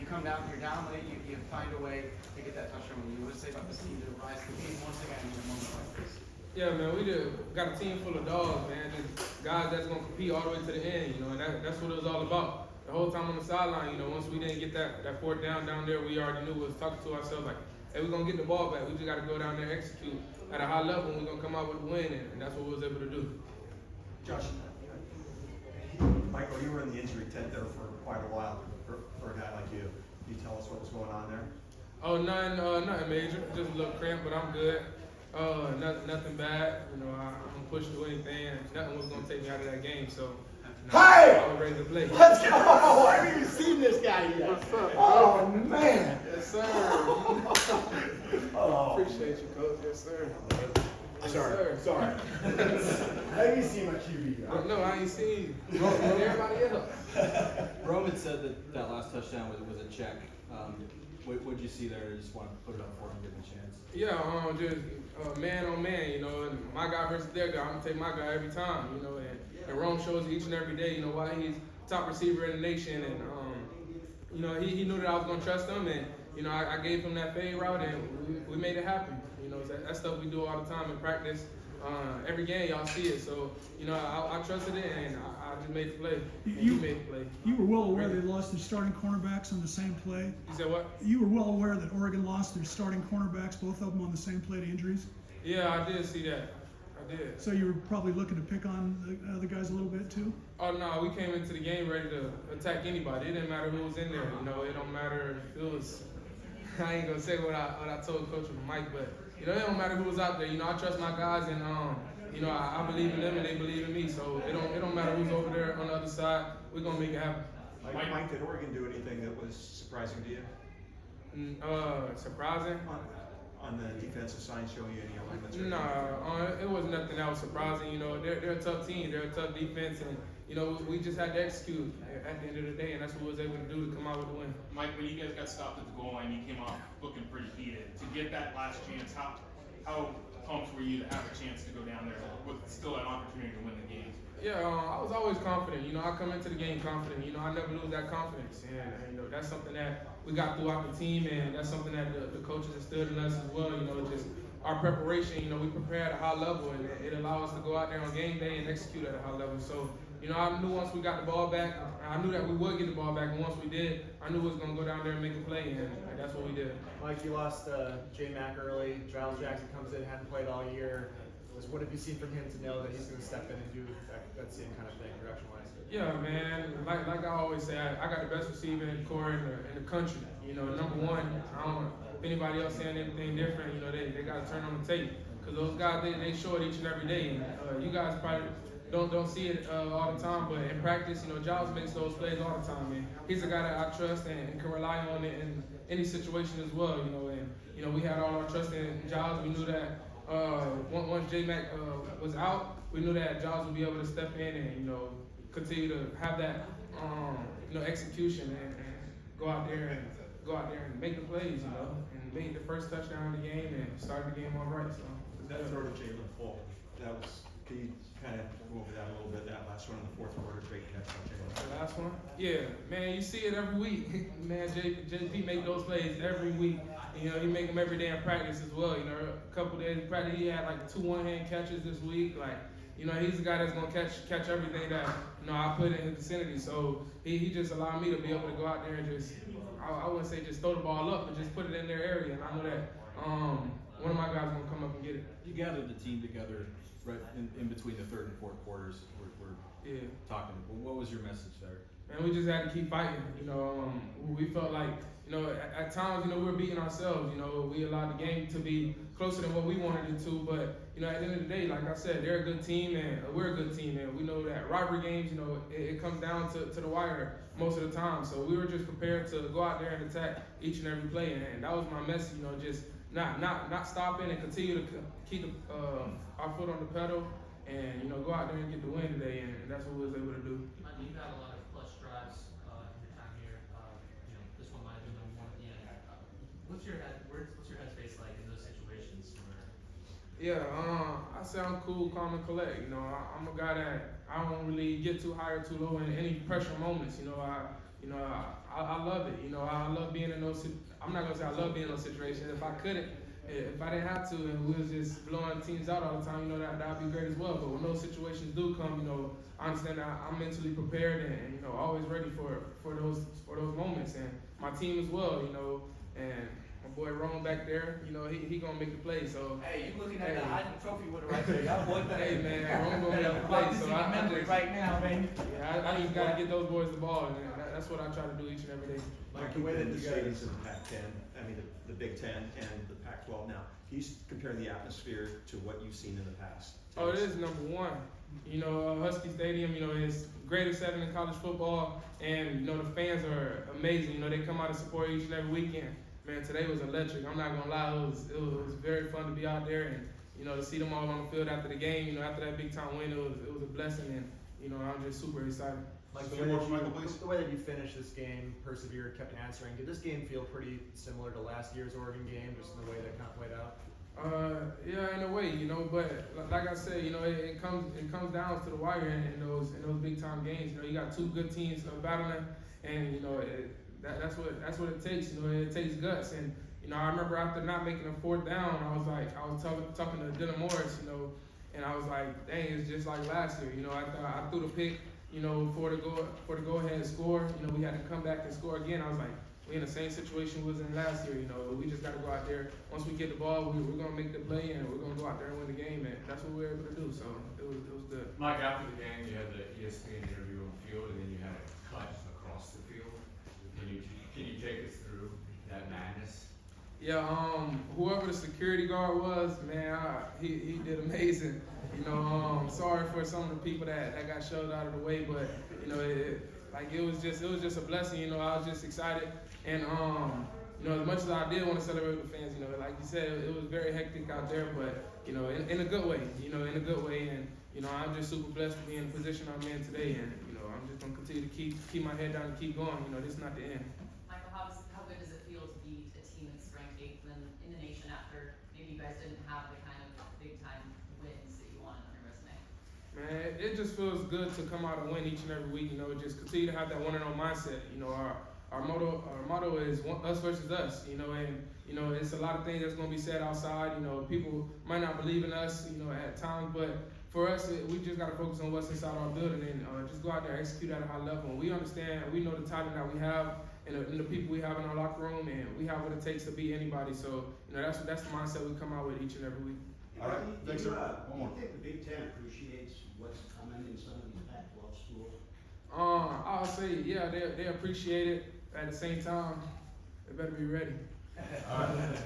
you come down, you're down late, you find a way to get that touchdown. What do you say about this team to rise to the team once again in a moment like this? Yeah, man, we just got a team full of dogs, man. Just guys that's gonna compete all the way to the end, and that's what it was all about. The whole time on the sideline, once we didn't get that fourth down there, we already knew we was talking to ourselves like, hey, we're gonna get the ball back. We just gotta go down there and execute at a high level, and we're gonna come out with a win, and that's what we was able to do. Josh, Michael, you were in the injury tent there for quite a while for a guy like you. Can you tell us what was going on there? Oh, nothing major. Just a little cramp, but I'm good. Nothing bad. I'm pushed through anything, and nothing was gonna take me out of that game. So, Hey! I was ready to play. Let's go! I haven't even seen this guy yet. What's up, Oh, man. Yes, sir. Oh. Appreciate you, coach. Yes, sir. Yes, Sorry. sir. I haven't even seen my QB guy. No, I ain't seen you. Everybody else. Roman said that last touchdown was a check. What did you see there? You just want to put it up for him, give him a chance? Yeah, just man on man, and my guy versus their guy. I'm gonna take my guy every time, and Rome shows each and every day, why he's top receiver in the nation, and he knew that I was gonna trust him, and I gave him that fade route, and we made it happen. That stuff we do all the time in practice. Every game, y'all see it. So, I trusted it, and I just made the play. You made the play. You were well aware they lost their starting cornerbacks on the same play. You said what? You were well aware that Oregon lost their starting cornerbacks, both of them on the same play to injuries. Yeah, I did see that. I did. So you were probably looking to pick on the other guys a little bit too? Oh, no, we came into the game ready to attack anybody. It didn't matter who was in there. It don't matter if it was, I ain't going to say what I told Coach Mike, but, it don't matter who was out there. I trust my guys, and, I believe in them, and they believe in me. So it don't matter who's over there on the other side. We're going to make it happen. Mike, did Oregon do anything that was surprising to you? Surprising? On the defensive side, showing you any elements? No, it was nothing that was surprising. They're a tough team. They're a tough defense, and we just had to execute at the end of the day, and that's what we was able to do to come out with the win. Mike, when you guys got stopped at the goal line, you came off looking pretty heated. To get that last chance, how pumped were you to have a chance to go down there with still an opportunity to win the game? Yeah, I was always confident. I come into the game confident. I never lose that confidence, and that's something that we got throughout the team, and that's something that the coaches instilled in us as well. Just our preparation. We prepare at a high level, and it allowed us to go out there on game day and execute at a high level. So, I knew once we got the ball back, I knew that we would get the ball back, and once we did, I knew we was gonna go down there and make a play, and that's what we did. Mike, you lost J-Mac early. Giles Jackson comes in, hadn't played all year. What have you seen from him to know that he's going to step in and do that same kind of thing, direction-wise? Yeah, man. Like I always say, I got the best receiver in the core in the country. Number one. I don't know if anybody else saying anything different. They got to turn on the tape, because those guys they show it each and every day. And, you guys probably don't see it all the time, but in practice, Giles makes those plays all the time. And he's a guy that I trust and can rely on it in any situation as well. And we had all our trust in Giles. We knew that. Once J-Mac was out, we knew that Giles would be able to step in and continue to have that execution and go out there and make the plays, and make the first touchdown of the game and start the game all right. So That throw to Jalen Full, can you kind of go over that a little bit? That last one in the fourth quarter, great catch by Jalen. The last one? Yeah, man, you see it every week. Man, JP make those plays every week. He make them every day in practice as well. A couple days in practice, he had like 2 one-hand catches this week. He's the guy that's gonna catch everything that I put in his vicinity. So he just allowed me to be able to go out there and just, I wouldn't say just throw the ball up, but just put it in their area. And I know that one of my guys gonna come up and get it. You gathered the team together right in between the third and fourth quarters. We're talking. What was your message there? And we just had to keep fighting. We felt like, at times, we were beating ourselves. We allowed the game to be closer than what we wanted it to. But, at the end of the day, like I said, they're a good team, and we're a good team. And we know that rivalry games, it comes down to the wire most of the time. So we were just prepared to go out there and attack each and every play. And that was my message, just not stopping and continue to keep our foot on the pedal and, go out there and get the win today. And that's what we was able to do. You've had a lot of clutch drives in your time here. This one might have been number one at the end. What's your headspace like in those situations? Yeah, I say I'm cool, calm, and collect. I'm a guy that I don't really get too high or too low in any pressure moments. I I love it. You know, I love being in those. I'm not gonna say I love being in those situations. If I couldn't, if I didn't have to, and we was just blowing teams out all the time, you know, that'd be great as well. But when those situations do come, you know, I understand that I'm mentally prepared and you know always ready for those moments, and my team as well. You know, and my boy Rome back there, you know, he gonna make the play. So Hey, you looking at the Heisman Trophy winner right there. Y'all boys better. hey man, Rome gonna make the play. So I just, right now, man. yeah, I just gotta get those boys the ball, and that's what I try to do each and every day. Mike, the way that the you stadiums guys- in the Pac-10, I mean, the Big Ten and the Pac-12 now, he's comparing the atmosphere to what you've seen in the past. Oh, it is number one. You know, Husky Stadium, you know, is greatest setting in college football, and you know the fans are amazing. You know, they come out and support each and every weekend. Man, today was electric. I'm not gonna lie, it was very fun to be out there, and you know to see them all on the field after the game. You know, after that big time win, it was a blessing, and you know I'm just super excited. Like So more from Michael, please. the way that you finished this game, persevered, kept answering. Did this game feel pretty similar to last year's Oregon game, just in the way that it kind of played out? Yeah, in a way, you know, but like I said, you know, it comes down to the wire in those big time games. You know, you got two good teams battling, and you know that's what it takes. You know, it takes guts. And you know, I remember after not making a fourth down, I was talking to Dylan Morris, you know, and I was like, dang, it's just like last year. You know, I threw the pick, you know, for the go ahead score. You know, we had to come back and score again. I was like, we in the same situation we was in last year. You know, we just got to go out there. Once we get the ball, we're gonna make the play, and we're gonna go out there and win the game. And that's what we were able to do. So it was good. Mike, after the game, you had the ESPN interview on the field, and then you had a cut across the field. Can you take us through that madness? Yeah, whoever the security guard was, man, he did amazing. You know, sorry for some of the people that got shoved out of the way, but you know, it was just a blessing. You know, I was just excited, and you know, as much as I did want to celebrate with the fans, you know, like you said, it was very hectic out there, but you know, in a good way. You know, in a good way, and you know, I'm just super blessed to be in the position I'm in today, and you know, I'm just gonna continue to keep my head down and keep going. You know, this is not the end. Michael, how good does it feel to beat a team that's ranked 8th in the nation after maybe you guys didn't have the kind of big time wins that you wanted on your resume? Man, it just feels good to come out and win each and every week. You know, just continue to have that 1-0 mindset. You know, our motto is us versus us. You know, and you know it's a lot of things that's gonna be said outside. You know, people might not believe in us. You know, at times, but for us, we just gotta focus on what's inside our building and just go out there and execute at a high level. And we understand, we know the talent that we have and the people we have in our locker room, and we have what it takes to beat anybody. So you know, that's the mindset we come out with each and every week. All right, thanks, sir. One more. Do you think the Big Ten appreciates what's coming in some of these Pac-12 schools? I'll say, yeah, they appreciate it. At the same time, they better be ready. All right.